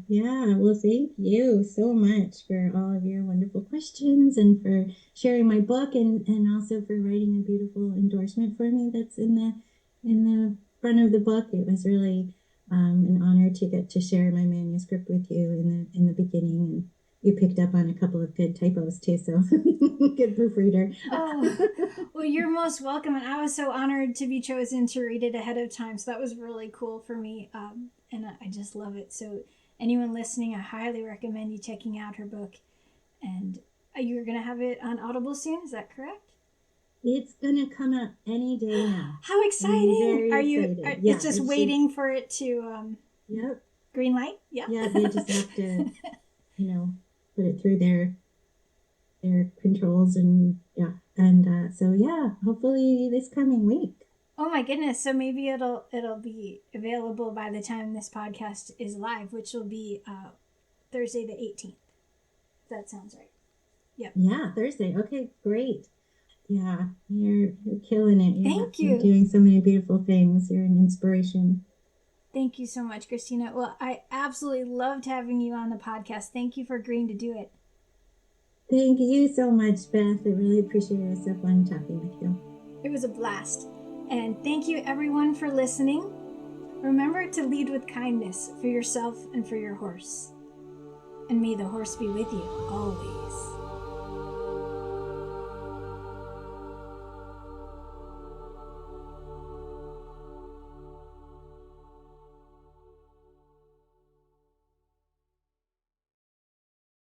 Yeah. Well, thank you so much for all of your wonderful questions and for sharing my book and also for writing a beautiful endorsement for me that's in the front of the book. It was really an honor to get to share my manuscript with you in the beginning, and you picked up on a couple of good typos too, so good proofreader. Oh, well, you're most welcome, and I was so honored to be chosen to read it ahead of time, so that was really cool for me, and I just love it. So anyone listening, I highly recommend you checking out her book, and you're going to have it on Audible soon, is that correct? It's gonna come out any day now. How exciting! Are you? Excited. It's just waiting for it to Yep. green light. Yeah, they just have to, put it through their controls and hopefully this coming week. Oh my goodness! So maybe it'll be available by the time this podcast is live, which will be Thursday the 18th. That sounds right. Yep. Yeah, Thursday. Okay, great. Yeah, you're killing it. Thank you. You're doing so many beautiful things. You're an inspiration. Thank you so much, Christina. Well, I absolutely loved having you on the podcast. Thank you for agreeing to do it. Thank you so much, Beth. I really appreciate it. It was so fun talking with you. It was a blast. And thank you, everyone, for listening. Remember to lead with kindness for yourself and for your horse. And may the horse be with you always.